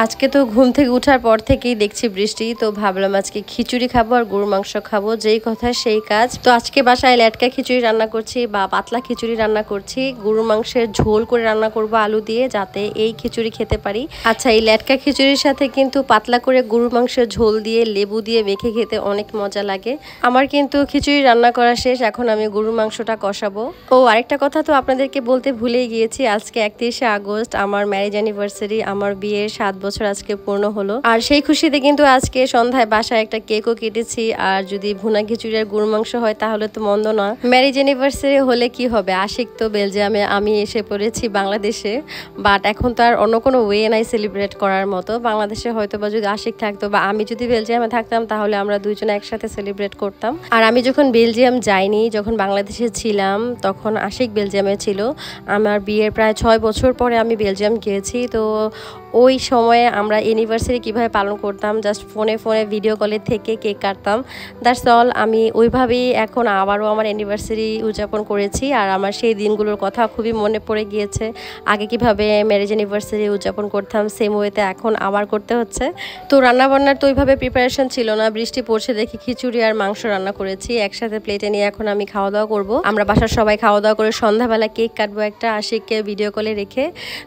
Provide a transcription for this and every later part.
আজকে তো ঘুম থেকে ওঠার পর থেকেই দেখছি বৃষ্টি, তো ভাবলাম আজকে খিচুড়ি খাবো আর গরুর মাংস খাবো, যেই কথা সেই কাজ। তো আজকে বাসায় লেটকা খিচুড়ি রান্না করছি বা পাতলা খিচুড়ি রান্না করছি। গরুর মাংসের ঝোল করে রান্না করব আলু দিয়ে, যাতে এই খিচুড়ি খেতে পারি। আচ্ছা, এই লেটকা খিচুড়ির সাথে কিন্তু পাতলা করে গরুর মাংসের ঝোল দিয়ে লেবু দিয়ে মেখে খেতে অনেক মজা লাগে। আমার কিন্তু খিচুড়ি রান্না করা শেষ, এখন আমি গরুর মাংসটা কষাবো। ও আরেকটা কথা তো আপনাদেরকে বলতে ভুলেই গিয়েছি, আজকে 31শে আগস্ট আমার ম্যারেজ অ্যানিভার্সারি, আমার বিয়ের 7 বছর আজকে পূর্ণ হলো। আর সেই খুশিতে কিন্তু আজকে সন্ধ্যায় বাসায় একটা কেকও কেটেছি। আর যদি ভুনা খিচুড়ি আর গরুর মাংস হয় তাহলে তো মন্দ না। ম্যারেজ অ্যানিভার্সারি হলে কি হবে, আশিক তো বেলজিয়ামে, আমি এসে পড়েছি বাংলাদেশে। বাট এখন তো আর অন্য কোনো ওয়ে নাই সেলিব্রেট করার মতো। বাংলাদেশে হয়তো বা যদি আশিক থাকতো বা আমি যদি বেলজিয়ামে থাকতাম তাহলে আমরা দুইজনে একসাথে সেলিব্রেট করতাম। আর আমি যখন বেলজিয়াম যাইনি, যখন বাংলাদেশে ছিলাম, তখন আশিক বেলজিয়ামে ছিল। আমার বিয়ের প্রায় 6 বছর পরে আমি বেলজিয়াম গিয়েছি। তো ওই সময়ে আমরা অ্যানিভার্সারি কীভাবে পালন করতাম, জাস্ট ফোনে ভিডিও কলে থেকে কেক কাটতাম, দ্যাটস অল। আমি ওইভাবেই এখন আবারও আমার অ্যানিভার্সারি উদযাপন করেছি। আর আমার সেই দিনগুলোর কথা খুবই মনে পড়ে গিয়েছে। আগে কিভাবে ম্যারেজ অ্যানিভার্সারি উদযাপন করতাম, সেম ওয়েতে এখন আবার করতে হচ্ছে। তো রান্নাবান্নার তো ওইভাবে প্রিপারেশন ছিল না, বৃষ্টি পড়ছে দেখি খিচুড়ি আর মাংস রান্না করেছি একসাথে প্লেটে নিয়ে। এখন আমি খাওয়া দাওয়া করবো। আমরা বাসার সবাই খাওয়া দাওয়া করে সন্ধ্যাবেলা কেক কাটবো একটা, আশিককে ভিডিও কলে রেখে।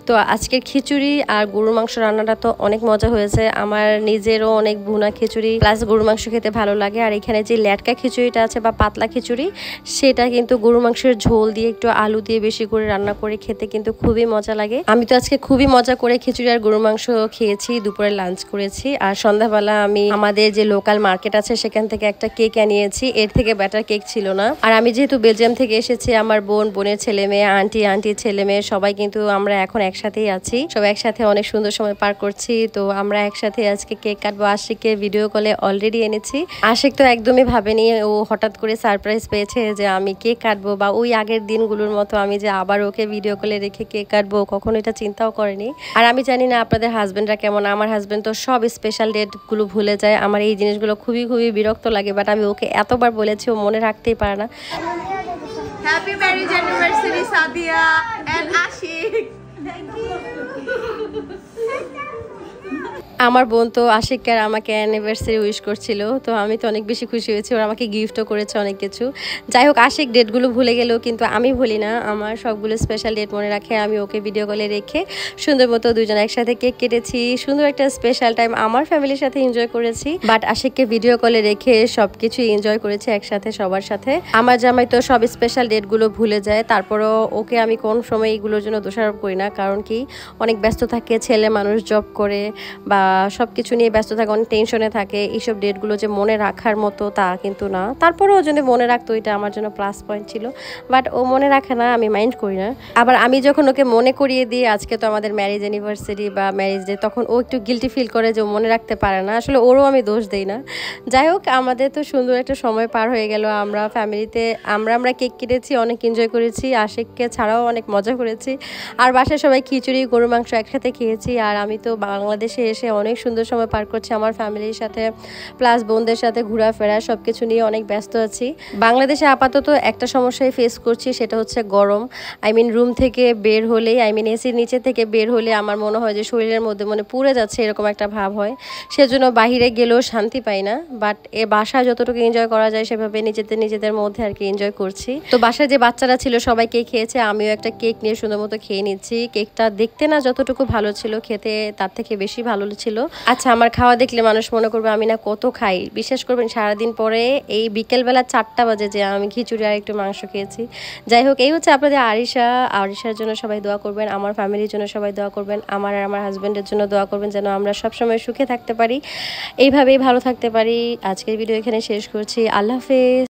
তো আজকের খিচুড়ি আর গরুর মাংস রান্নাটা তো অনেক মজা হয়েছে। আমার নিজেরও অনেক ভুনা খিচুড়ি প্লাস গরুর মাংস খেতে ভালো লাগে। আর এখানে যে লেটকা খিচুড়িটা আছে বা পাতলা খিচুড়ি, সেটা কিন্তু গরুর মাংসের ঝোল দিয়ে একটু আলু দিয়ে বেশি করে রান্না করে খেতে কিন্তু খুবই মজা লাগে। আমি তো আজকে খুবই মজা করে খিচুড়ি আর গরুর মাংস খেয়েছি, দুপুরে লাঞ্চ করেছি। আর সন্ধ্যাবেলা আমি আমাদের যে লোকাল মার্কেট আছে সেখান থেকে একটা কেক আনিয়েছি, এর থেকে ব্যাটার কেক ছিল না। আর আমি যেহেতু বেলজিয়াম থেকে এসেছি, আমার বোনের ছেলে মেয়ে, আন্টির ছেলে মেয়ে সবাই কিন্তু আমরা এখন একসাথেই আছি, সবাই একসাথে অনেক সুন্দর সময় পার করছি। তো আমরা একসাথে আজকে কেক কাটবো। আশিককে ভিডিও কলে অলরেডি এনেছি। আশিক তো একদমই ভাবেনি, ও হঠাৎ করে সারপ্রাইজ পেয়েছে যে আমি কেক কাটবো, বা ওই আগের দিনগুলোর মতো আমি যে আবার ওকে ভিডিও কলে রেখে কেক কাটবো, কখনো এটা চিন্তাও করেনি। আর আমি জানি না আপনাদের হাজবেন্ডরা কেমন, আমার হাজবেন্ড তো সব স্পেশাল ডেটগুলো ভুলে যায়। আমার এই জিনিসগুলো খুবই বিরক্ত লাগে, বাট আমি ওকে এতবার বলেছি, ও মনে রাখতেই পারে না। Happy marriage anniversary Sadia and Ashiq. Thank you. আমার বোন তো আশিককে আর আমাকে অ্যানিভার্সারি উইশ করছিল, তো আমি তো অনেক বেশি খুশি হয়েছি। ওরা আমাকে গিফটও করেছে অনেক কিছু। যাই হোক, আশিক ডেটগুলো ভুলে গেলেও কিন্তু আমি ভুলি না, আমার সবগুলো স্পেশাল ডেট মনে রাখে। আমি ওকে ভিডিও কলে রেখে সুন্দর মতো দুজন একসাথে কেক কেটেছি, সুন্দর একটা স্পেশাল টাইম আমার ফ্যামিলির সাথে এনজয় করেছি। বাট আশিককে ভিডিও কলে রেখে সবকিছু এনজয় করেছি একসাথে সবার সাথে। আমার জামাই তো সব স্পেশাল ডেটগুলো ভুলে যায়, তারপরও ওকে আমি কোন সময় এগুলোর জন্য দোষারোপ করি না, কারণ কি অনেক ব্যস্ত থাকে, ছেলে মানুষ জব করে বা সব কিছু নিয়ে ব্যস্ত থাকে, অনেক টেনশনে থাকে। এইসব ডেটগুলো যে মনে রাখার মতো তা কিন্তু না, তারপরেও যদি মনে রাখতো এটা আমার জন্য প্লাস পয়েন্ট ছিল। বাট ও মনে রাখে না, আমি মাইন্ড করি না। আবার আমি যখন ওকে মনে করিয়ে দিই আজকে তো আমাদের ম্যারেজ অ্যানিভার্সারি বা ম্যারেজ ডে, তখন ও একটু গিল্টি ফিল করে যে ও মনে রাখতে পারে না। আসলে ওরও আমি দোষ দিই না। যাই হোক, আমাদের তো সুন্দর একটা সময় পার হয়ে গেল। আমরা ফ্যামিলিতে আমরা কেক কেটেছি, অনেক এনজয় করেছি, আশিককে ছাড়াও অনেক মজা করেছি। আর বাসায় সবাই খিচুড়ি গরুর মাংস একসাথে খেয়েছি। আর আমি তো বাংলাদেশে এসে অনেক সুন্দর সময় পার করছি আমার ফ্যামিলির সাথে, প্লাস বোনদের সাথে ঘোরাফেরা, সব কিছু নিয়ে অনেক ব্যস্ত আছি। বাংলাদেশে আপাতত একটা সমস্যায় ফেস করছি, সেটা হচ্ছে গরম। রুম থেকে বের হলেই, এসির নিচে থেকে বের হলে আমার মনে হয় যে শরীরের মধ্যে পুড়ে যাচ্ছে, এরকম একটা ভাব হয়। সেজন্য বাহিরে গেলেও শান্তি পাই না। বাট বাসায় যতটুকু এনজয় করা যায় সেভাবে নিজেদের মধ্যে আর কি এনজয় করছি। তো বাসায় যে বাচ্চারা ছিল সবাই কেক খেয়েছে, আমিও একটা কেক নিয়ে সুন্দর মতো খেয়ে নিচ্ছি। কেকটা দেখতে না যতটুকু ভালো ছিল, খেতে তার থেকে বেশি ভালো ছিল। আচ্ছা, আমার খাওয়া দেখলে মানুষ মনে করবে আমি না কত খাই। বিশ্বাস করবেন, সারাদিন পরে এই বিকেলবেলা 4টা বাজে যে আমি খিচুড়ি আর একটু মাংস খেয়েছি। যাই হোক, এই হচ্ছে আপনাদের আরিশার জন্য সবাই দোয়া করবেন, আমার ফ্যামিলির জন্য সবাই দোয়া করবেন, আমার আর আমার হাজব্যান্ডের জন্য দোয়া করবেন, যেন আমরা সবসময় সুখে থাকতে পারি, এইভাবেই ভালো থাকতে পারি। আজকের ভিডিও এখানে শেষ করছি। আল্লাহ হাফেজ।